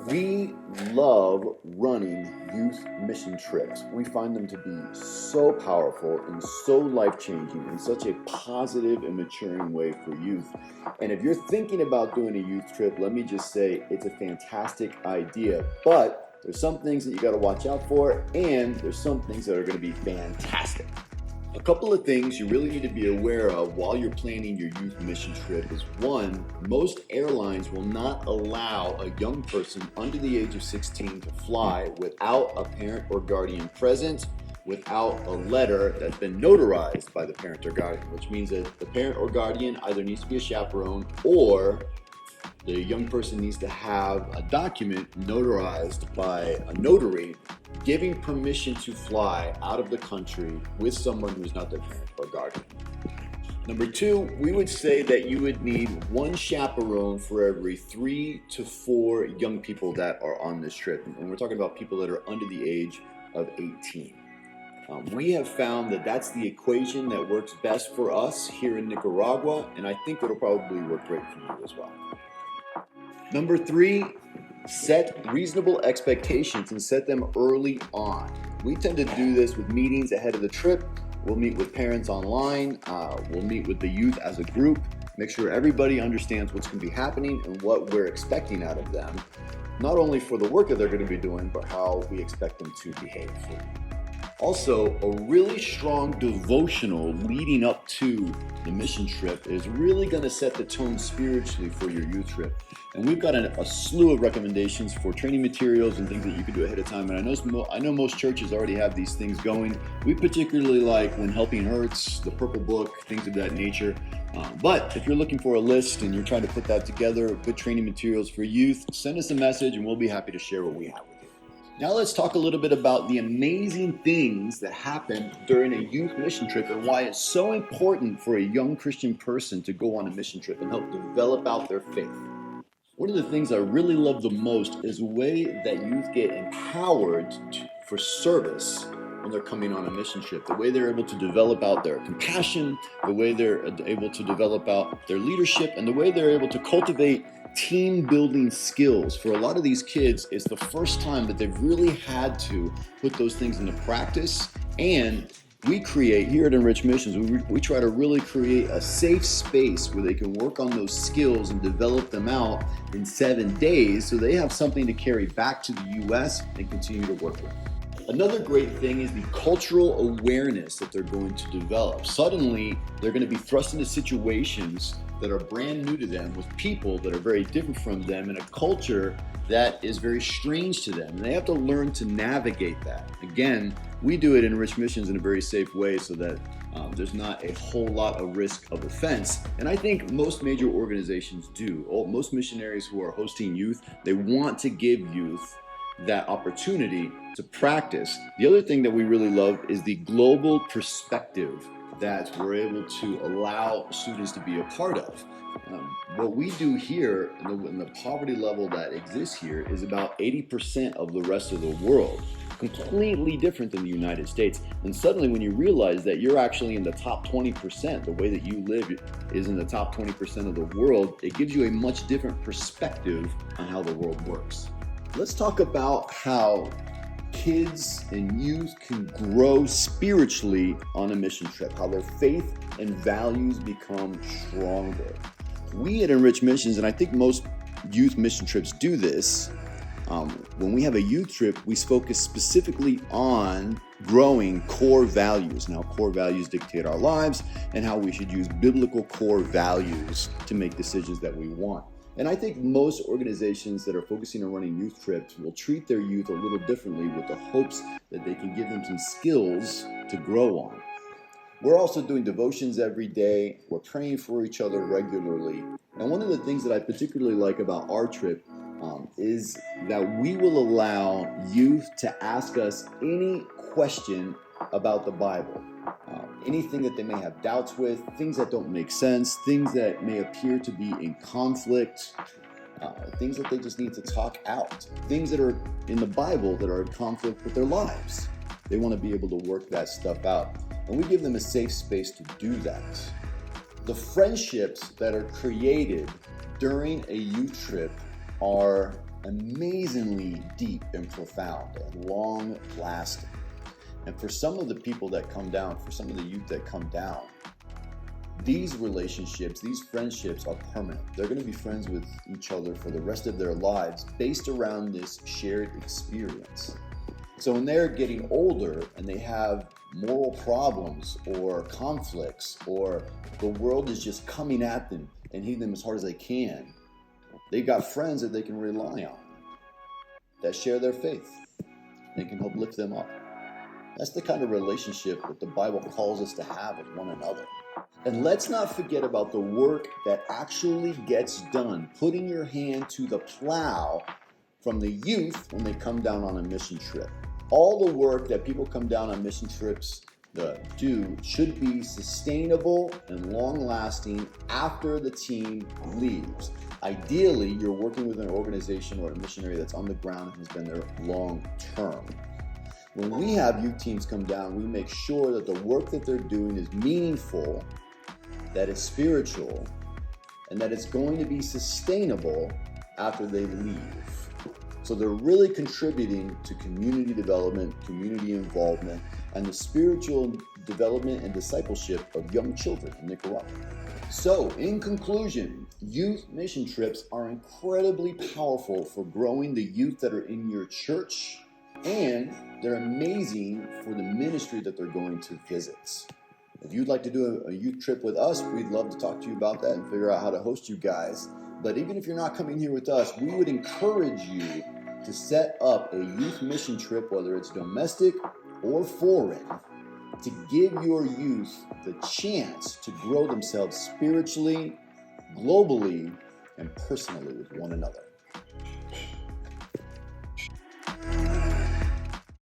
We love running youth mission trips. We find them to be so powerful and so life-changing in such a positive and maturing way for youth. And if you're thinking about doing a youth trip, let me just say it's a fantastic idea. But there's some things that you got to watch out for, and there's some things that are going to be fantastic. A couple of things you really need to be aware of while you're planning your youth mission trip is one, most airlines will not allow a young person under the age of 16 to fly without a parent or guardian present, without a letter that's been notarized by the parent or guardian, which means that the parent or guardian either needs to be a chaperone or the young person needs to have a document notarized by a notary giving permission to fly out of the country with someone who's not their parent or guardian. Number two, we would say that you would need one chaperone for every 3 to 4 young people that are on this trip. And we're talking about people that are under the age of 18. We have found that that's the equation that works best for us here in Nicaragua, and I think it'll probably work great for you as well. Number three, set reasonable expectations and set them early on. We tend to do this with meetings ahead of the trip. We'll meet with parents online. We'll meet with the youth as a group. Make sure everybody understands what's going to be happening and what we're expecting out of them, not only for the work that they're going to be doing, but how we expect them to behave. Also, a really strong devotional leading up to the mission trip is really going to set the tone spiritually for your youth trip. And we've got a slew of recommendations for training materials and things that you can do ahead of time. And I know most churches already have these things going. We particularly like When Helping Hurts, the Purple Book, things of that nature. But if you're looking for a list and you're trying to put that together, good training materials for youth, send us a message and we'll be happy to share what we have with you. Now let's talk a little bit about the amazing things that happen during a youth mission trip and why it's so important for a young Christian person to go on a mission trip and help develop out their faith. One of the things I really love the most is the way that youth get empowered for service when they're coming on a mission trip. The way they're able to develop out their compassion, the way they're able to develop out their leadership, and the way they're able to cultivate team building skills. For a lot of these kids, it's the first time that they've really had to put those things into practice. And we create here at Enrich Missions, we try to really create a safe space where they can work on those skills and develop them out in 7 days so they have something to carry back to the U.S. and continue to work with. Another great thing is the cultural awareness that they're going to develop. Suddenly, they're going to be thrust into situations that are brand new to them with people that are very different from them in a culture that is very strange to them. And they have to learn to navigate that. Again, we do it in Enrich Missions in a very safe way so that there's not a whole lot of risk of offense. And I think most major organizations do. Most missionaries who are hosting youth, they want to give youth that opportunity to practice. The other thing that we really love is the global perspective that we're able to allow students to be a part of. What we do here in the poverty level that exists here is about 80% of the rest of the world. Completely different than the United States. And suddenly when you realize that you're actually in the top 20%, the way that you live is in the top 20% of the world, it gives you a much different perspective on how the world works. Let's talk about how kids and youth can grow spiritually on a mission trip, how their faith and values become stronger. We at Enrich Missions, and I think most youth mission trips do this, when we have a youth trip, we focus specifically on growing core values and how core values dictate our lives and how we should use biblical core values to make decisions that we want. And I think most organizations that are focusing on running youth trips will treat their youth a little differently with the hopes that they can give them some skills to grow on. We're also doing devotions every day. We're praying for each other regularly. And one of the things that I particularly like about our trip is that we will allow youth to ask us any question about the Bible. Anything that they may have doubts with, things that don't make sense, things that may appear to be in conflict, things that they just need to talk out, things that are in the Bible that are in conflict with their lives. They want to be able to work that stuff out. And we give them a safe space to do that. The friendships that are created during a youth trip are amazingly deep and profound and long lasting. And for some of the people that come down, for some of the youth that come down, these relationships, these friendships are permanent. They're going to be friends with each other for the rest of their lives based around this shared experience. So when they're getting older and they have moral problems or conflicts, or the world is just coming at them and hitting them as hard as they can, they've got friends that they can rely on that share their faith. They can help lift them up. That's the kind of relationship that the Bible calls us to have with one another. And let's not forget about the work that actually gets done, putting your hand to the plow from the youth when they come down on a mission trip. All the work that people come down on mission trips do should be sustainable and long-lasting after the team leaves. Ideally, you're working with an organization or a missionary that's on the ground and has been there long-term. When we have youth teams come down, we make sure that the work that they're doing is meaningful, that it's spiritual, and that it's going to be sustainable after they leave. So they're really contributing to community development, community involvement, and the spiritual development and discipleship of young children in Nicaragua. So, in conclusion, youth mission trips are incredibly powerful for growing the youth that are in your church, and they're amazing for the ministry that they're going to visit. If you'd like to do a youth trip with us, we'd love to talk to you about that and figure out how to host you guys. But even if you're not coming here with us, we would encourage you to set up a youth mission trip, whether it's domestic or foreign, to give your youth the chance to grow themselves spiritually, globally, and personally with one another.